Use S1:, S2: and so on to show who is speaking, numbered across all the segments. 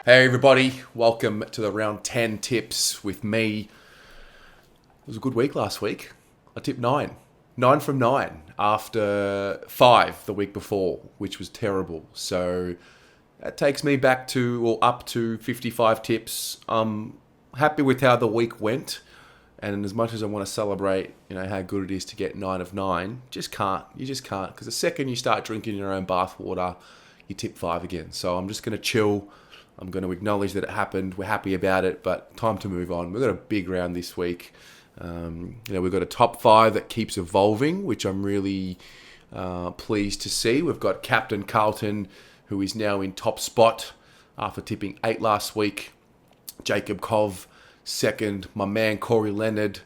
S1: Hey everybody, welcome to the round 10 tips with me. It was a good week last week. I tipped 9. 9 from 9 after 5 the week before, which was terrible. So that takes me back to or up to 55 tips. I'm happy with how the week went. And as much as I want to celebrate, how good it is to get 9 of 9, just can't. You just can't. Because the second you start drinking your own bathwater, you tip 5 again. So I'm just going to chill. I'm going to acknowledge that it happened. We're happy about it, but time to move on. We've got a big round this week. We've got a top 5 that keeps evolving, which I'm really pleased to see. We've got Captain Carlton, who is now in top spot after tipping 8 last week. Jacob Cov, second. My man Corey Leonard.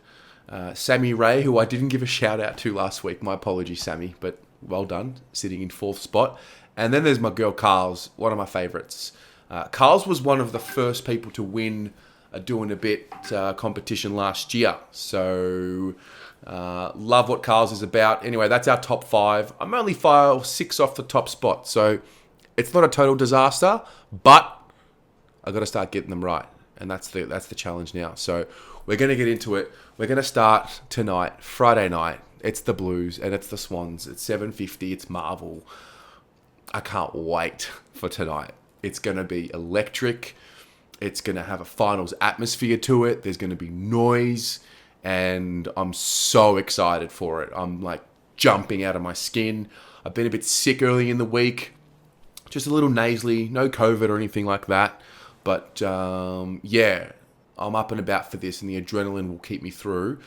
S1: Sammy Ray, who I didn't give a shout out to last week. My apologies, Sammy, but well done, sitting in 4th spot. And then there's my girl Carls, one of my favourites. Carls was one of the first people to win a Doing a Bit competition last year. So, love what Carls is about. Anyway, that's our top 5. I'm only 5 or 6 off the top spot. So, it's not a total disaster, but I've got to start getting them right. And that's the challenge now. So, we're going to get into it. We're going to start tonight, Friday night. It's the Blues and it's the Swans. It's 7:50. It's Marvel. I can't wait for tonight. It's going to be electric. It's going to have a finals atmosphere to it. There's going to be noise. And I'm so excited for it. I'm like jumping out of my skin. I've been a bit sick early in the week. Just a little nasally. No COVID or anything like that. But yeah, I'm up and about for this. And the adrenaline will keep me through.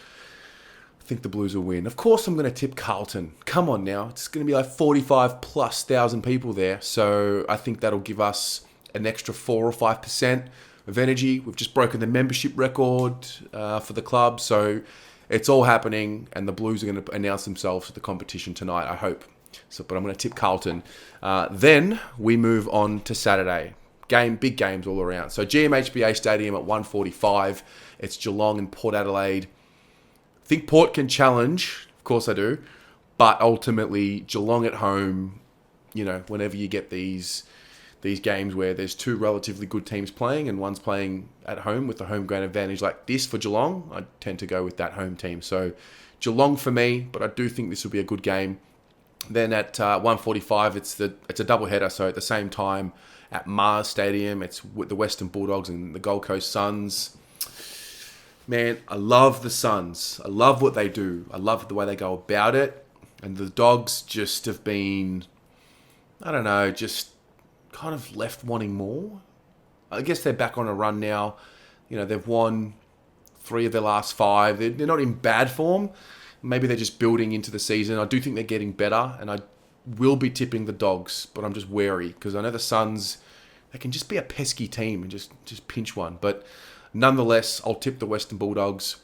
S1: I think the Blues will win. Of course, I'm going to tip Carlton. Come on now. It's going to be like 45,000+ people there. So I think that'll give us an extra 4 or 5% of energy. We've just broken the membership record for the club. So it's all happening. And the Blues are going to announce themselves at the competition tonight, I hope. But I'm going to tip Carlton. Then we move on to Saturday. Big games all around. So GMHBA Stadium at 1:45. It's Geelong and Port Adelaide. I think Port can challenge, of course I do, but ultimately Geelong at home, whenever you get these games where there's 2 relatively good teams playing and one's playing at home with the home ground advantage like this for Geelong, I tend to go with that home team. So Geelong for me, but I do think this will be a good game. Then at 1:45, it's a double header, so at the same time at Mars Stadium, it's with the Western Bulldogs and the Gold Coast Suns. Man, I love the Suns. I love what they do. I love the way they go about it. And the Dogs just have been, I don't know, just kind of left wanting more. I guess they're back on a run now. They've won 3 of their last 5. They're not in bad form. Maybe they're just building into the season. I do think they're getting better. And I will be tipping the Dogs. But I'm just wary. Because I know the Suns, they can just be a pesky team and just pinch one. But nonetheless, I'll tip the Western Bulldogs.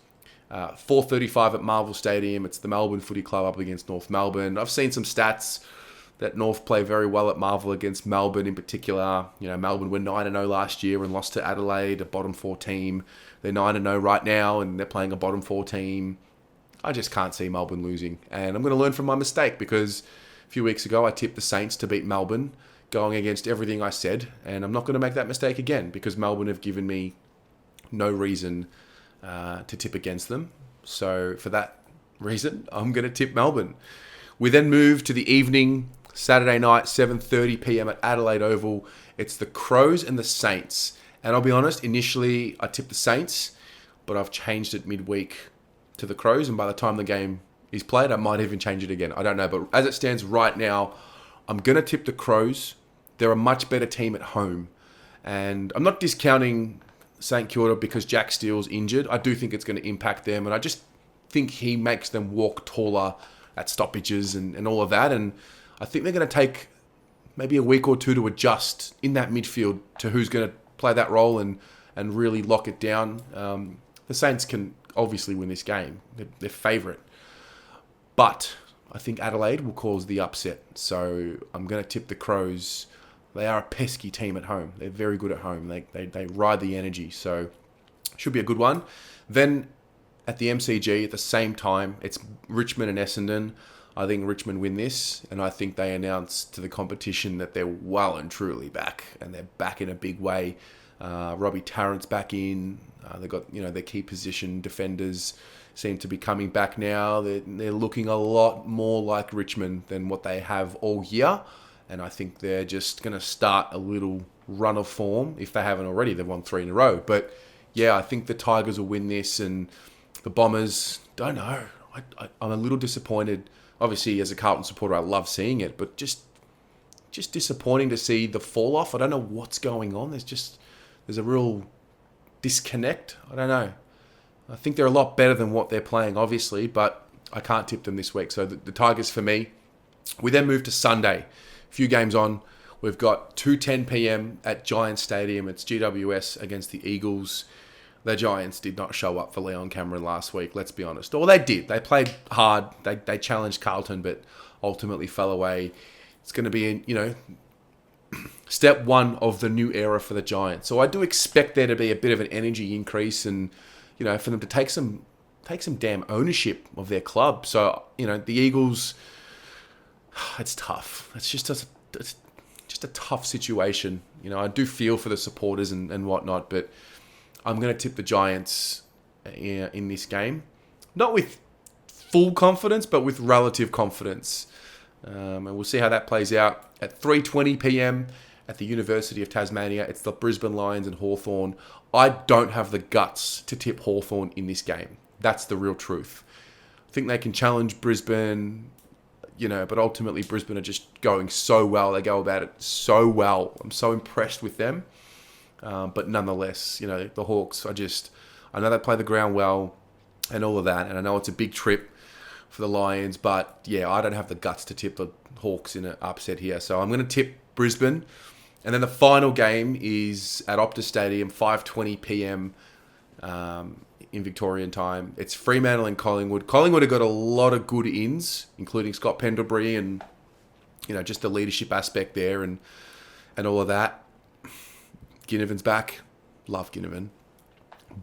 S1: 4:35 at Marvel Stadium. It's the Melbourne Footy Club up against North Melbourne. I've seen some stats that North play very well at Marvel against Melbourne in particular. Melbourne were 9-0 last year and lost to Adelaide, a bottom 4 team. They're 9-0 right now and they're playing a bottom 4 team. I just can't see Melbourne losing. And I'm going to learn from my mistake because a few weeks ago I tipped the Saints to beat Melbourne going against everything I said. And I'm not going to make that mistake again because Melbourne have given me no reason to tip against them. So for that reason, I'm going to tip Melbourne. We then move to the evening, Saturday night, 7:30 p.m. at Adelaide Oval. It's the Crows and the Saints. And I'll be honest, initially I tipped the Saints, but I've changed it midweek to the Crows. And by the time the game is played, I might even change it again. I don't know. But as it stands right now, I'm going to tip the Crows. They're a much better team at home. And I'm not discounting St Kilda because Jack Steele's injured. I do think it's going to impact them. And I just think he makes them walk taller at stoppages and all of that. And I think they're going to take maybe a week or 2 to adjust in that midfield to who's going to play that role and really lock it down. The Saints can obviously win this game. They're favourite. But I think Adelaide will cause the upset. So I'm going to tip the Crows. They are a pesky team at home. They're very good at home. They ride the energy. So should be a good one. Then at the MCG at the same time, it's Richmond and Essendon. I think Richmond win this, and I think they announce to the competition that they're well and truly back, and they're back in a big way. Robbie Tarrant's back in. They've got their key position defenders seem to be coming back now. They're looking a lot more like Richmond than what they have all year, and I think they're just going to start a little run of form. If they haven't already, they've won 3 in a row. But yeah, I think the Tigers will win this, and the Bombers, don't know. I'm a little disappointed. Obviously, as a Carlton supporter, I love seeing it, but just disappointing to see the fall off. I don't know what's going on. There's a real disconnect. I don't know. I think they're a lot better than what they're playing, obviously, but I can't tip them this week. So the Tigers for me. We then move to Sunday. A few games on. We've got 2:10 p.m. at Giants Stadium. It's GWS against the Eagles. The Giants did not show up for Leon Cameron last week, let's be honest. Or they did. They played hard. They challenged Carlton, but ultimately fell away. It's going to be, step one of the new era for the Giants. So I do expect there to be a bit of an energy increase and, for them to take some damn ownership of their club. So, the Eagles, it's tough. It's just a tough situation. I do feel for the supporters and whatnot, but I'm going to tip the Giants in this game. Not with full confidence, but with relative confidence. And we'll see how that plays out. At 3:20 p.m. at the University of Tasmania, it's the Brisbane Lions and Hawthorn. I don't have the guts to tip Hawthorn in this game. That's the real truth. I think they can challenge Brisbane, but ultimately Brisbane are just going so well. They go about it so well. I'm so impressed with them. But nonetheless, the Hawks, I know they play the ground well and all of that. And I know it's a big trip for the Lions, but yeah, I don't have the guts to tip the Hawks in an upset here. So I'm going to tip Brisbane. And then the final game is at Optus Stadium, 5:20 p.m. In Victorian time. It's Fremantle and Collingwood. Collingwood have got a lot of good ins, including Scott Pendlebury and, just the leadership aspect there and all of that. Ginnivan's back. Love Ginnivan.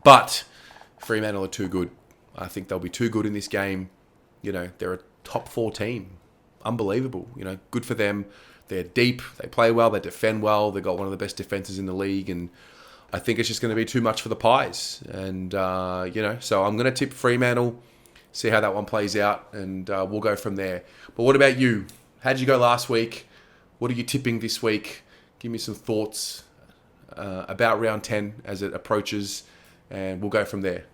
S1: But Fremantle are too good. I think they'll be too good in this game. They're a top 4 team. Unbelievable. Good for them. They're deep. They play well. They defend well. They've got one of the best defenses in the league. And I think it's just going to be too much for the Pies. And, so I'm going to tip Fremantle, see how that one plays out, and we'll go from there. But what about you? How did you go last week? What are you tipping this week? Give me some thoughts about round 10 as it approaches, and we'll go from there.